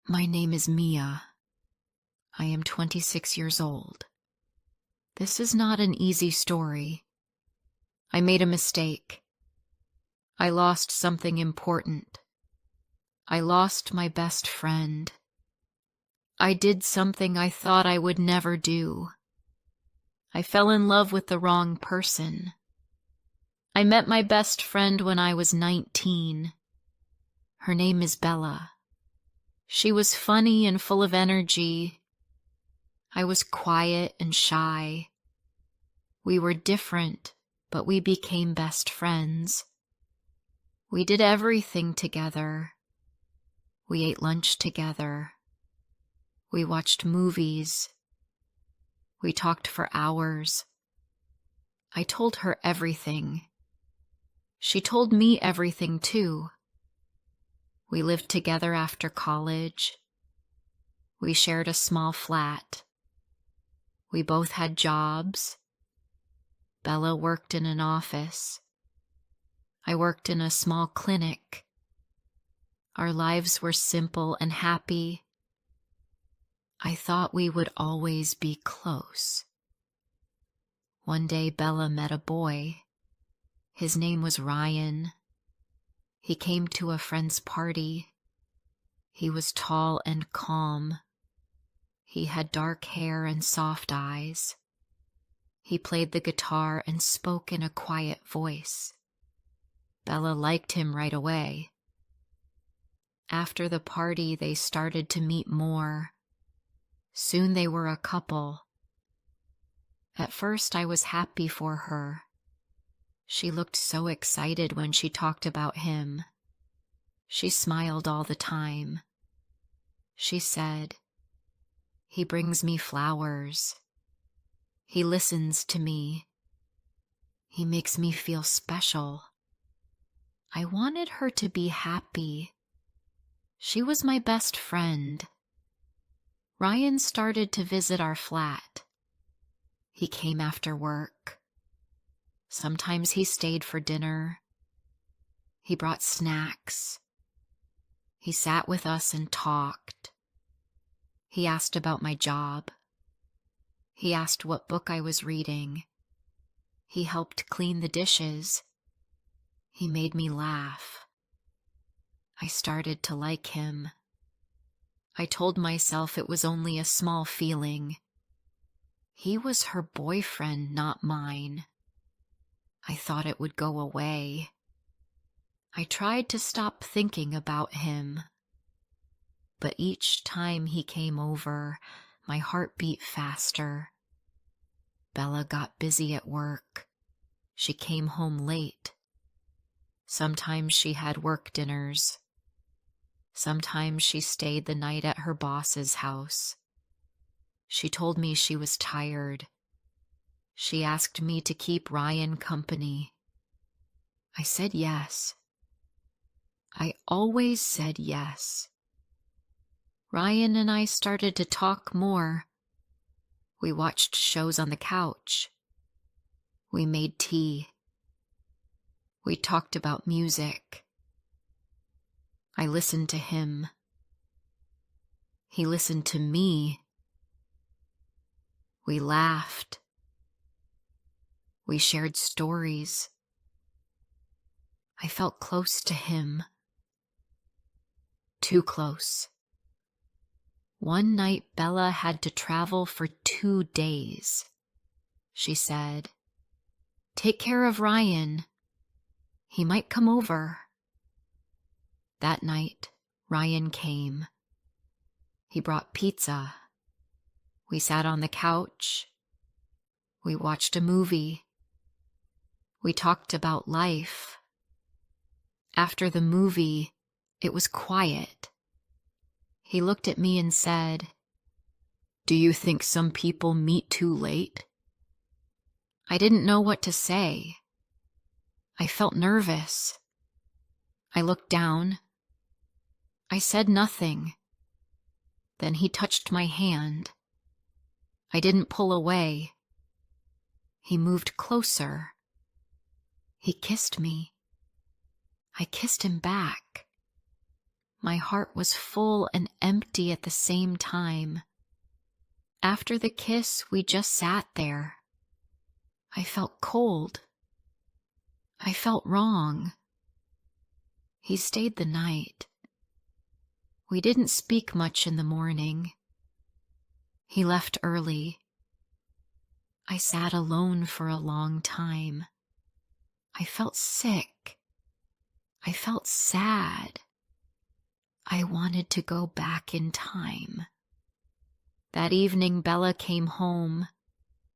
My name is Mia. I am 26 years old. This is not an easy story. I made a mistake. I lost something important. I lost my best friend. I did something I thought I would never do. I fell in love with the wrong person. I met my best friend when I was 19. Her name is Bella. She was funny and full of energy. I was quiet and shy. We were different, but we became best friends. We did everything together. We ate lunch together. We watched movies. We talked for hours. I told her everything. She told me everything too. We lived together after college. We shared a small flat. We both had jobs. Bella worked in an office. I worked in a small clinic. Our lives were simple and happy. I thought we would always be close. One day Bella met a boy. His name was Ryan. He came to a friend's party. He was tall and calm. He had dark hair and soft eyes. He played the guitar and spoke in a quiet voice. Bella liked him right away. After the party, they started to meet more. Soon they were a couple. At first, I was happy for her. She looked so excited when she talked about him. She smiled all the time. She said, "He brings me flowers. He listens to me. He makes me feel special." I wanted her to be happy. She was my best friend. Ryan started to visit our flat. He came after work. Sometimes he stayed for dinner. He brought snacks. He sat with us and talked. He asked about my job. He asked what book I was reading. He helped clean the dishes. He made me laugh. I started to like him. I told myself it was only a small feeling. He was her boyfriend, not mine. I thought it would go away. I tried to stop thinking about him. But each time he came over, my heart beat faster. Bella got busy at work. She came home late. Sometimes she had work dinners. Sometimes she stayed the night at her boss's house. She told me she was tired. She asked me to keep Ryan company. I said yes. I always said yes. Ryan and I started to talk more. We watched shows on the couch. We made tea. We talked about music. I listened to him. He listened to me. We laughed. We shared stories. I felt close to him. Too close. One night, Bella had to travel for 2 days. She said, "Take care of Ryan. He might come over." That night, Ryan came. He brought pizza. We sat on the couch. We watched a movie. We talked about life. After the movie, it was quiet. He looked at me and said, "Do you think some people meet too late?" I didn't know what to say. I felt nervous. I looked down. I said nothing. Then he touched my hand. I didn't pull away. He moved closer. He kissed me. I kissed him back. My heart was full and empty at the same time. After the kiss, we just sat there. I felt cold. I felt wrong. He stayed the night. We didn't speak much in the morning. He left early. I sat alone for a long time. I felt sick. I felt sad. I wanted to go back in time. That evening, Bella came home.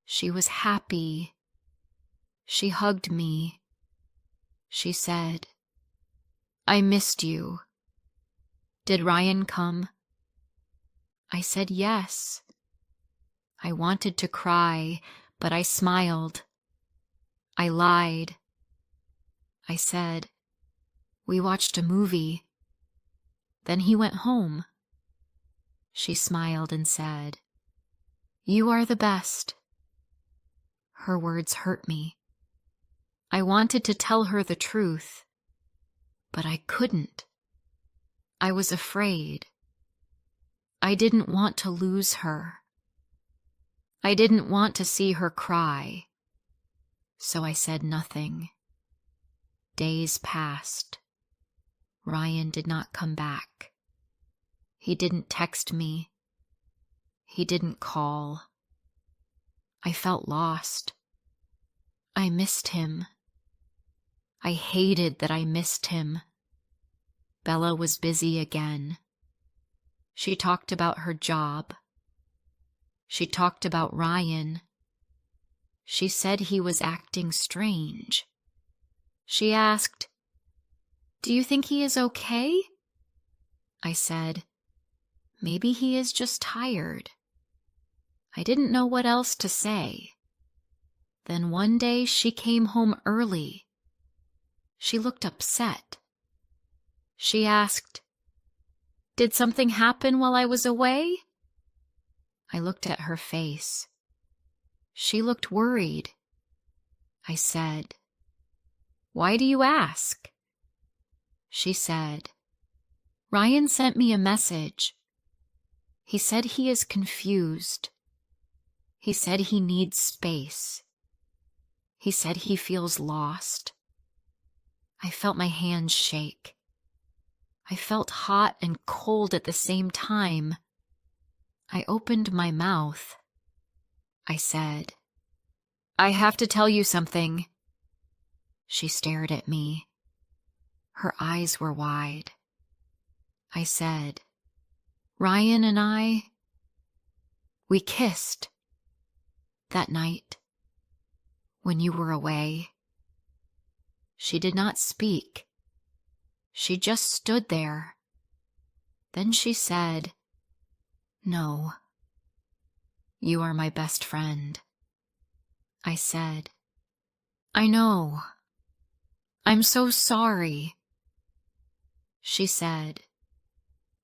She was happy. She hugged me. She said, "I missed you. Did Ryan come?" I said yes. I wanted to cry, but I smiled. I lied. I said, "We watched a movie. Then he went home." She smiled and said, "You are the best." Her words hurt me. I wanted to tell her the truth, but I couldn't. I was afraid. I didn't want to lose her. I didn't want to see her cry, so I said nothing. Days passed. Ryan did not come back. He didn't text me. He didn't call. I felt lost. I missed him. I hated that I missed him. Bella was busy again. She talked about her job. She talked about Ryan. She said he was acting strange. She asked, "Do you think he is okay?" I said, "Maybe he is just tired." I didn't know what else to say. Then one day she came home early. She looked upset. She asked, "Did something happen while I was away?" I looked at her face. She looked worried. I said, "Why do you ask?" She said, "Ryan sent me a message. He said he is confused. He said he needs space. He said he feels lost." I felt my hands shake. I felt hot and cold at the same time. I opened my mouth. I said, "I have to tell you something." She stared at me. Her eyes were wide. I said, "Ryan and we kissed that night when you were away." She did not speak. She just stood there. Then she said, "No, you are my best friend." I said, "I know. I'm so sorry." She said,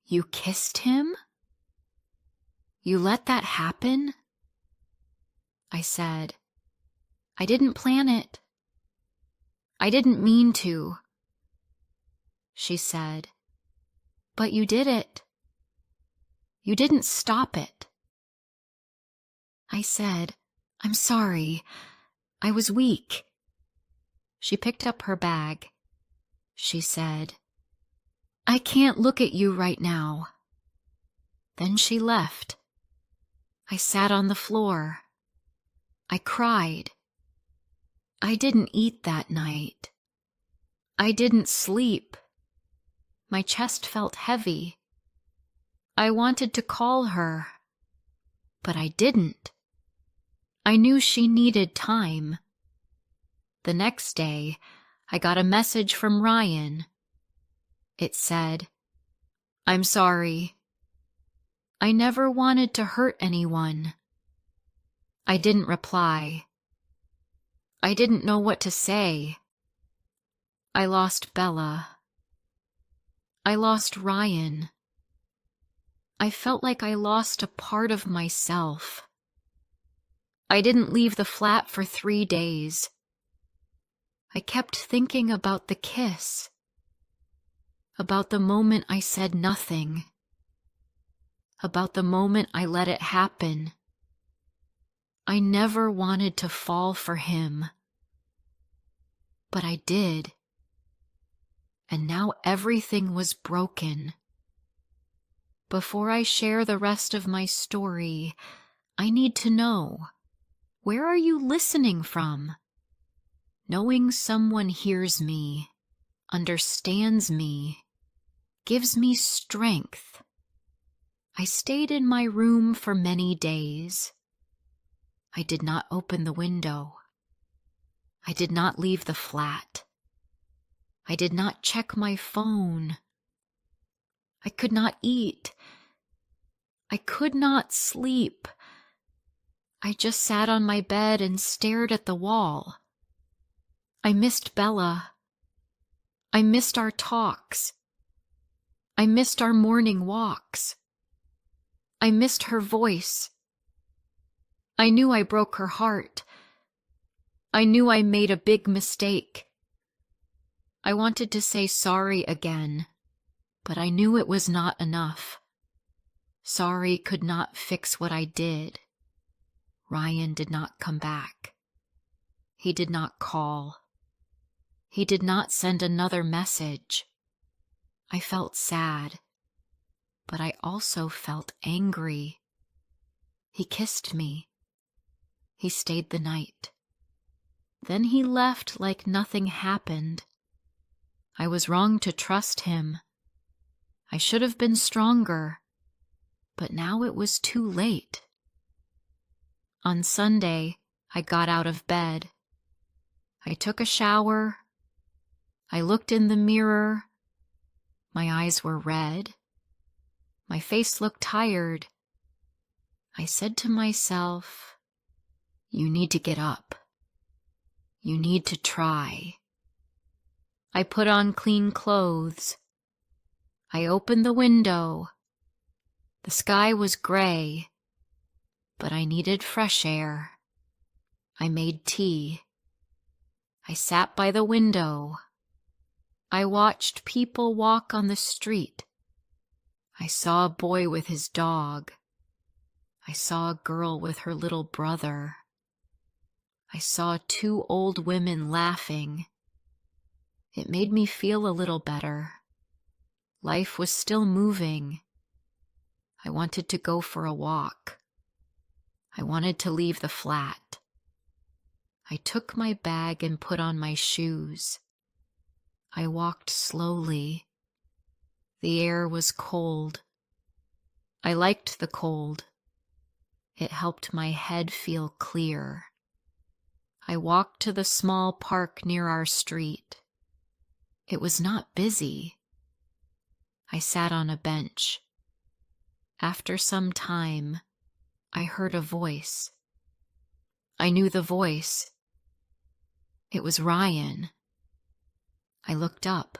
"You kissed him? You let that happen?" I said, "I didn't plan it. I didn't mean to." She said, "But you did it. You didn't stop it." I said, "I'm sorry. I was weak." She picked up her bag. She said, "I can't look at you right now." Then she left. I sat on the floor. I cried. I didn't eat that night. I didn't sleep. My chest felt heavy. I wanted to call her, but I didn't. I knew she needed time. The next day, I got a message from Ryan. It said, "I'm sorry. I never wanted to hurt anyone." I didn't reply. I didn't know what to say. I lost Bella. I lost Ryan. I felt like I lost a part of myself. I didn't leave the flat for 3 days. I kept thinking about the kiss. about the moment I said nothing, about the moment I let it happen. I never wanted to fall for him, but I did, and now everything was broken. Before I share the rest of my story, I need to know, where are you listening from? Knowing someone hears me, understands me, gives me strength. I stayed in my room for many days. I did not open the window. I did not leave the flat. I did not check my phone. I could not eat. I could not sleep. I just sat on my bed and stared at the wall. I missed Bella. I missed our talks. I missed our morning walks. I missed her voice. I knew I broke her heart. I knew I made a big mistake. I wanted to say sorry again, but I knew it was not enough. Sorry could not fix what I did. Ryan did not come back. He did not call. He did not send another message. I felt sad, but I also felt angry. He kissed me. He stayed the night. Then he left like nothing happened. I was wrong to trust him. I should have been stronger, but now it was too late. On Sunday, I got out of bed. I took a shower. I looked in the mirror. My eyes were red. My face looked tired. I said to myself, "You need to get up. You need to try." I put on clean clothes. I opened the window. The sky was gray, but I needed fresh air. I made tea. I sat by the window. I watched people walk on the street. I saw a boy with his dog. I saw a girl with her little brother. I saw two old women laughing. It made me feel a little better. Life was still moving. I wanted to go for a walk. I wanted to leave the flat. I took my bag and put on my shoes. I walked slowly. The air was cold. I liked the cold. It helped my head feel clear. I walked to the small park near our street. It was not busy. I sat on a bench. After some time, I heard a voice. I knew the voice. It was Ryan. I looked up.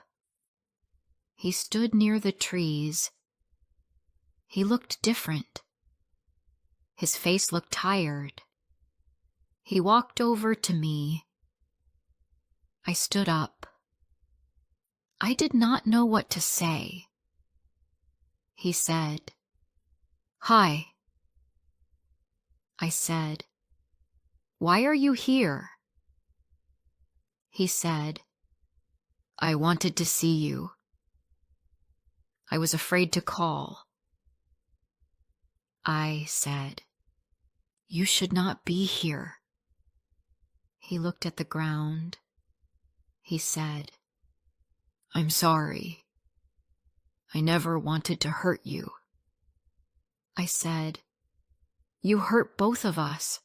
He stood near the trees. He looked different. His face looked tired. He walked over to me. I stood up. I did not know what to say. He said, "Hi." I said, "Why are you here?" He said, "I wanted to see you. I was afraid to call." I said, "You should not be here." He looked at the ground. He said, "I'm sorry. I never wanted to hurt you." I said, "You hurt both of us."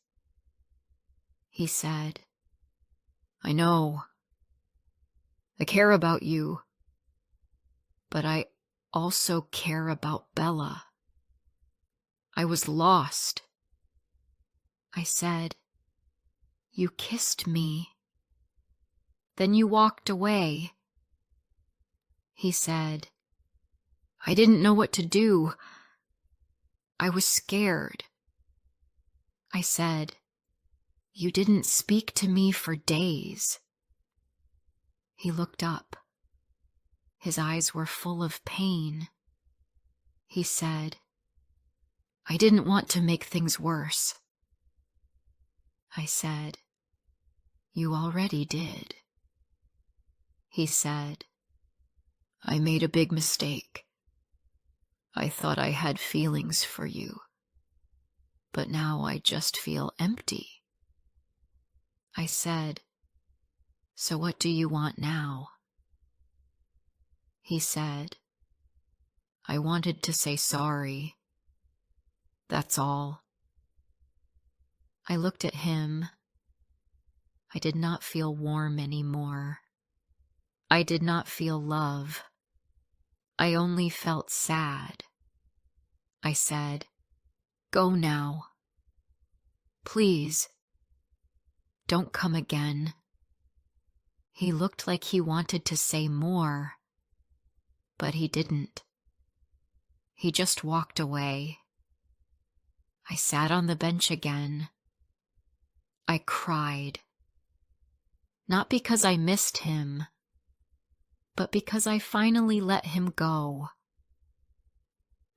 He said, "I know. I care about you, but I also care about Bella. I was lost." I said, "You kissed me. Then you walked away." He said, "I didn't know what to do. I was scared." I said, "You didn't speak to me for days." He looked up. His eyes were full of pain. He said, "I didn't want to make things worse." I said, "You already did." He said, "I made a big mistake. I thought I had feelings for you, but now I just feel empty." I said, "So what do you want now?" He said, "I wanted to say sorry. That's all." I looked at him. I did not feel warm anymore. I did not feel love. I only felt sad. I said, "Go now. Please, don't come again." He looked like he wanted to say more, but he didn't. He just walked away. I sat on the bench again. I cried. Not because I missed him, but because I finally let him go.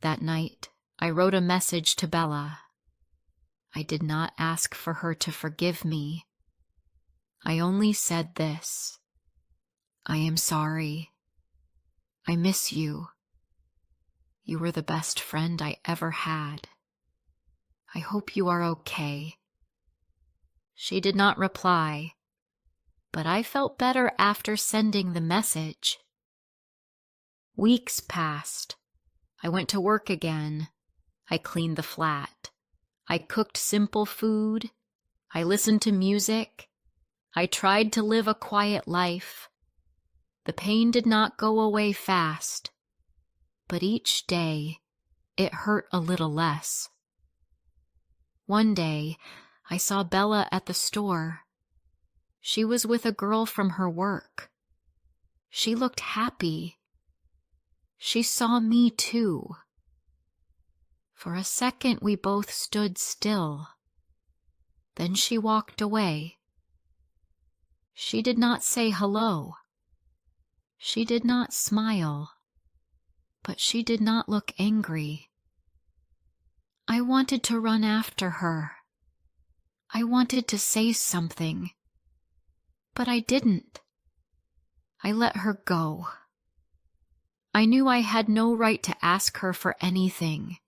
That night, I wrote a message to Bella. I did not ask for her to forgive me. I only said this: "I am sorry. I miss you. You were the best friend I ever had. I hope you are okay." She did not reply, but I felt better after sending the message. Weeks passed. I went to work again. I cleaned the flat. I cooked simple food. I listened to music. I tried to live a quiet life. The pain did not go away fast, but each day it hurt a little less. One day, I saw Bella at the store. She was with a girl from her work. She looked happy. She saw me too. For a second, we both stood still. Then she walked away. She did not say hello. She did not smile, but she did not look angry. I wanted to run after her. I wanted to say something, but I didn't. I let her go. I knew I had no right to ask her for anything.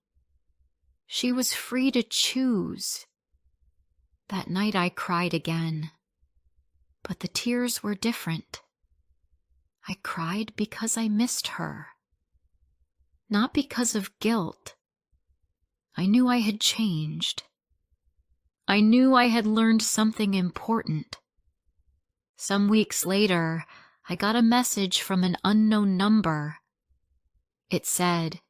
She was free to choose. That night I cried again, but the tears were different. I cried because I missed her, not because of guilt. I knew I had changed. I knew I had learned something important. Some weeks later, I got a message from an unknown number. It said,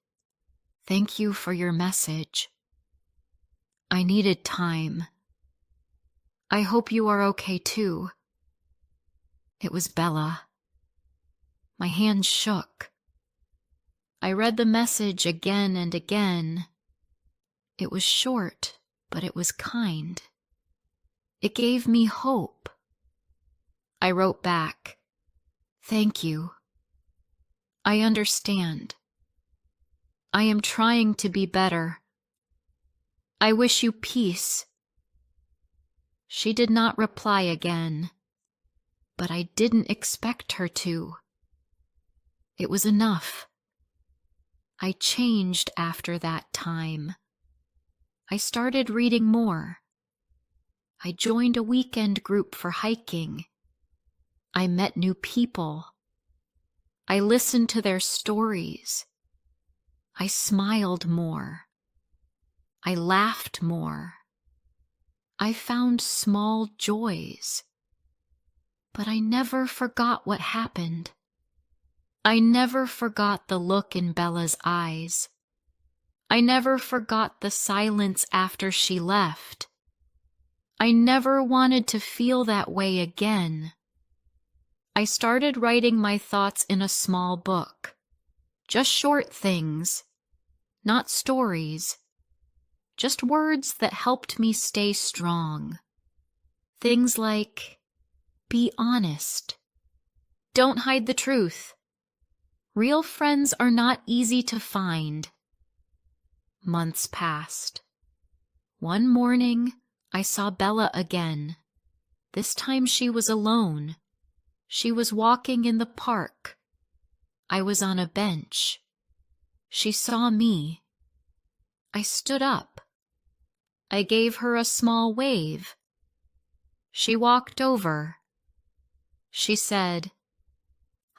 "Thank you for your message. I needed time. I hope you are okay too." It was Bella. My hands shook. I read the message again and again. It was short, but it was kind. It gave me hope. I wrote back, "Thank you. I understand. I am trying to be better. I wish you peace." She did not reply again, but I didn't expect her to. It was enough. I changed after that time. I started reading more. I joined a weekend group for hiking. I met new people. I listened to their stories. I smiled more. I laughed more. I found small joys. But I never forgot what happened. I never forgot the look in Bella's eyes. I never forgot the silence after she left. I never wanted to feel that way again. I started writing my thoughts in a small book. Just short things, not stories. Just words that helped me stay strong. Things like, "Be honest. Don't hide the truth. Real friends are not easy to find. Months passed. One morning, I saw Bella again. This time she was alone. She was walking in the park. I was on a bench. She saw me. I stood up. I gave her a small wave. She walked over. She said,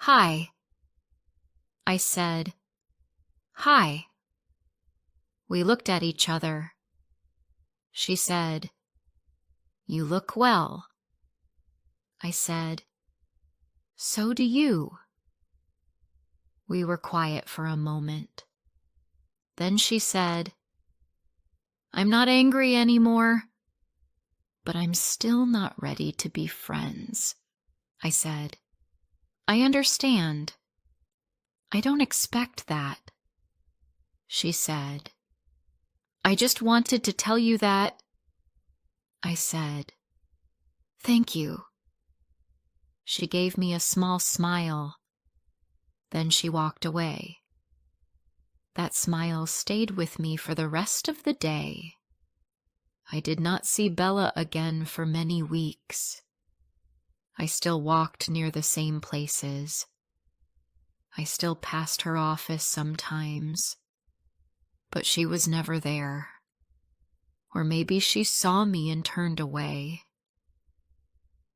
"Hi." I said, "Hi." We looked at each other. She said, "You look well." I said, "So do you." We were quiet for a moment. Then she said, "I'm not angry anymore, but I'm still not ready to be friends." I said, "I understand. I don't expect that." She said, "I just wanted to tell you that." I said, "Thank you." She gave me a small smile. Then she walked away. That smile stayed with me for the rest of the day. I did not see Bella again for many weeks. I still walked near the same places. I still passed her office sometimes, but she was never there. Or maybe she saw me and turned away.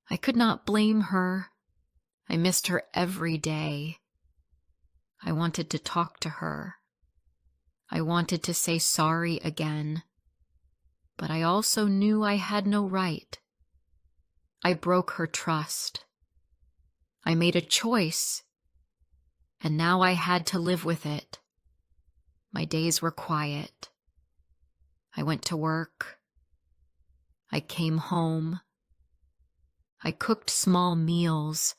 I could not blame her. I missed her every day. I wanted to talk to her. I wanted to say sorry again, but I also knew I had no right. I broke her trust. I made a choice, and now I had to live with it. My days were quiet. I went to work. I came home. I cooked small meals.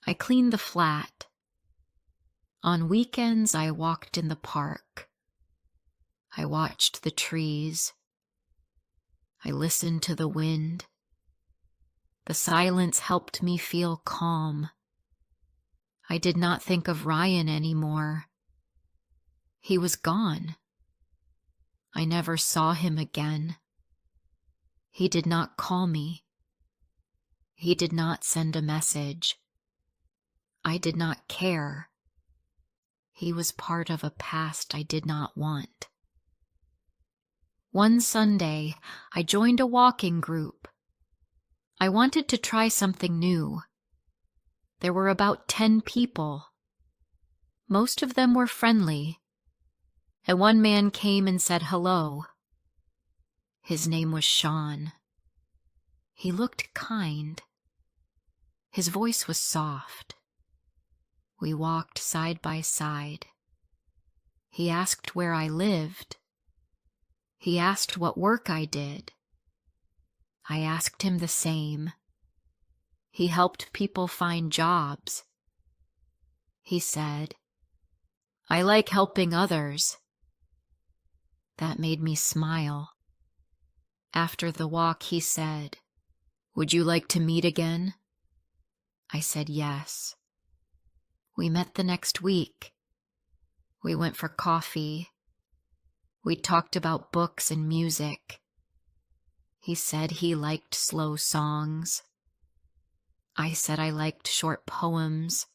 I cleaned the flat. On weekends, I walked in the park. I watched the trees. I listened to the wind. The silence helped me feel calm. I did not think of Ryan anymore. He was gone. I never saw him again. He did not call me. He did not send a message. I did not care. He was part of a past I did not want. One Sunday, I joined a walking group. I wanted to try something new. There were about 10 people. Most of them were friendly, and one man came and said hello. His name was Sean. He looked kind. His voice was soft. We walked side by side. He asked where I lived. He asked what work I did. I asked him the same. He helped people find jobs. He said, "I like helping others." That made me smile. After the walk, he said, "Would you like to meet again?" I said yes. We met the next week. We went for coffee. We talked about books and music. He said he liked slow songs. I said I liked short poems.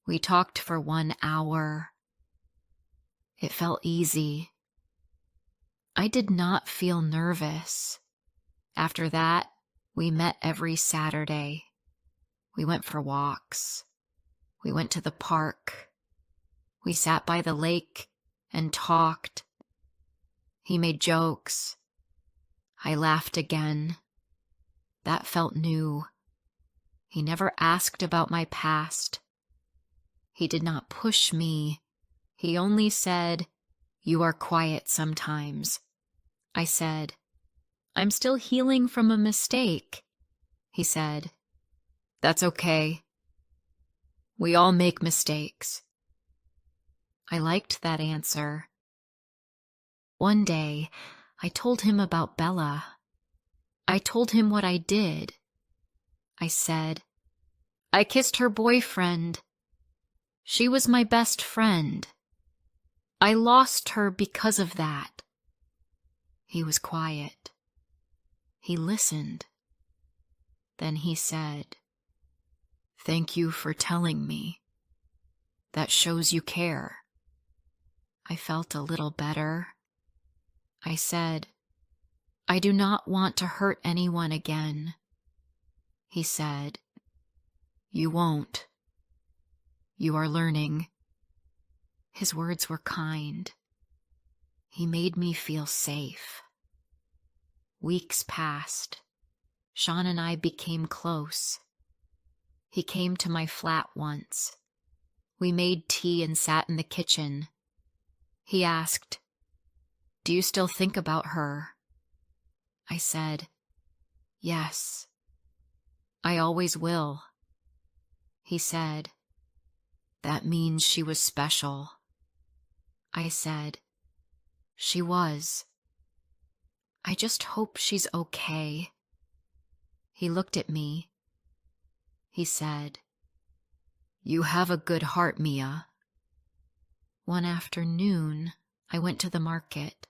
We talked for 1 hour. It felt easy. I did not feel nervous. After that, we met every Saturday. We went for walks. We went to the park. We sat by the lake and talked. He made jokes. I laughed again. That felt new. He never asked about my past. He did not push me. He only said, "You are quiet sometimes." I said, "I'm still healing from a mistake." He said, "That's okay. We all make mistakes." I liked that answer. One day, I told him about Bella. I told him what I did. I said, "I kissed her boyfriend. She was my best friend. I lost her because of that." He was quiet. He listened. Then he said, "Thank you for telling me. That shows you care." I felt a little better. I said, "I do not want to hurt anyone again." He said, "You won't. You are learning." His words were kind. He made me feel safe. Weeks passed. Sean and I became close. He came to my flat once. We made tea and sat in the kitchen. He asked, "Do you still think about her?" I said, "Yes, I always will." He said, "That means she was special." I said, "She was. I just hope she's okay." He looked at me. He said, "You have a good heart, Mia." One afternoon, I went to the market.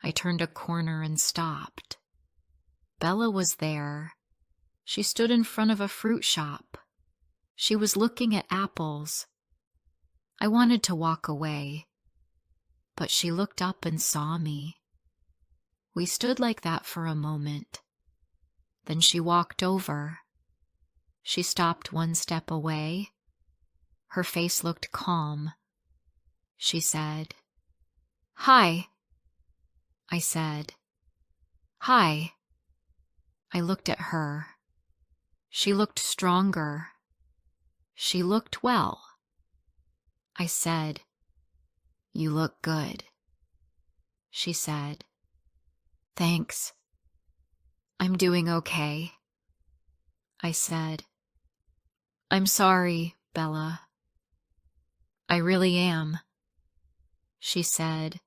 I turned a corner and stopped. Bella was there. She stood in front of a fruit shop. She was looking at apples. I wanted to walk away, but she looked up and saw me. We stood like that for a moment. Then she walked over. She stopped one step away. Her face looked calm. She said, "Hi." I said, "Hi." I looked at her. She looked stronger. She looked well. I said, "You look good." She said, "Thanks. I'm doing okay." I said, "I'm sorry, Bella. I really am." She said,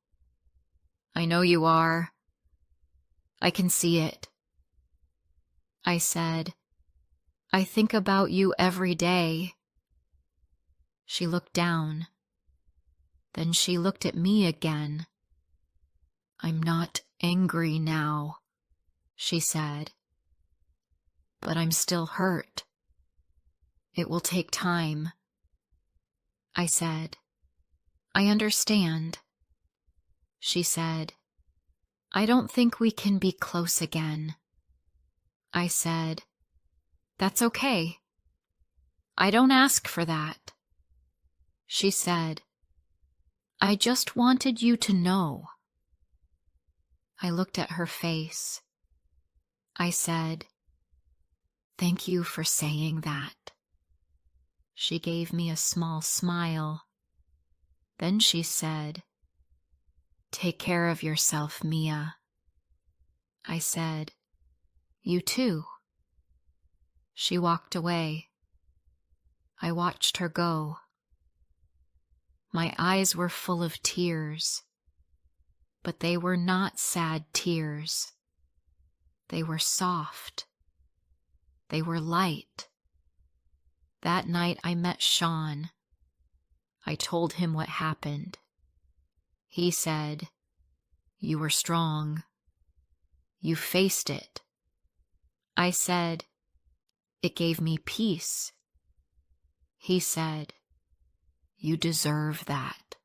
"I know you are. I can see it." I said, "I think about you every day." She looked down. Then she looked at me again. "I'm not angry now," she said, "but I'm still hurt. It will take time." I said, "I understand." She said, "I don't think we can be close again." I said, "That's okay. I don't ask for that." She said, "I just wanted you to know." I looked at her face. I said, "Thank you for saying that." She gave me a small smile. Then she said, "Take care of yourself, Mia." I said, "You too." She walked away. I watched her go. My eyes were full of tears, but they were not sad tears. They were soft. They were light. That night I met Sean. I told him what happened. He said, "You were strong. You faced it." I said, "It gave me peace." He said, "You deserve that."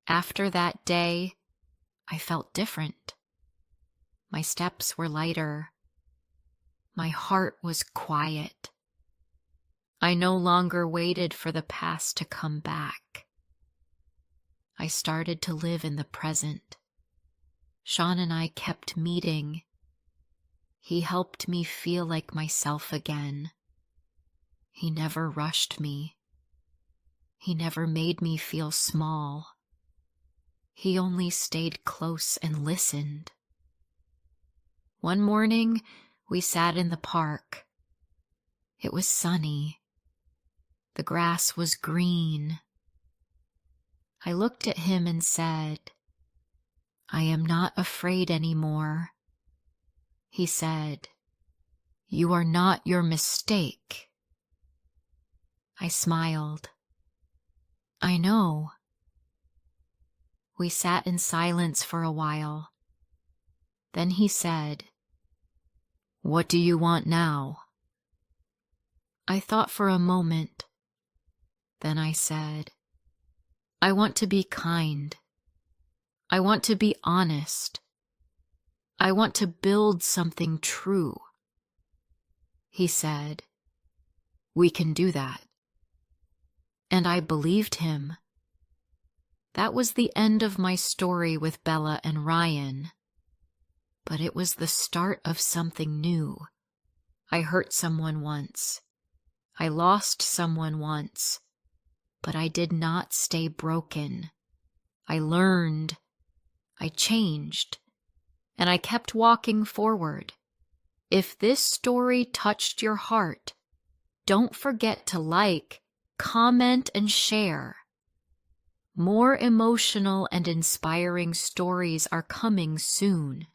After that day, I felt different. My steps were lighter. My heart was quiet. I no longer waited for the past to come back. I started to live in the present. Sean and I kept meeting. He helped me feel like myself again. He never rushed me. He never made me feel small. He only stayed close and listened. One morning, we sat in the park. It was sunny. The grass was green. I looked at him and said, "I am not afraid anymore." He said, "You are not your mistake." I smiled. I know. We sat in silence for a while. Then he said, "What do you want now?" I thought for a moment. Then I said, "I want to be kind. I want to be honest. I want to build something true." He said, "We can do that." And I believed him. That was the end of my story with Bella and Ryan. But it was the start of something new. I hurt someone once. I lost someone once. But I did not stay broken. I learned. I changed. And I kept walking forward. If this story touched your heart, don't forget to like, comment, and share. More emotional and inspiring stories are coming soon.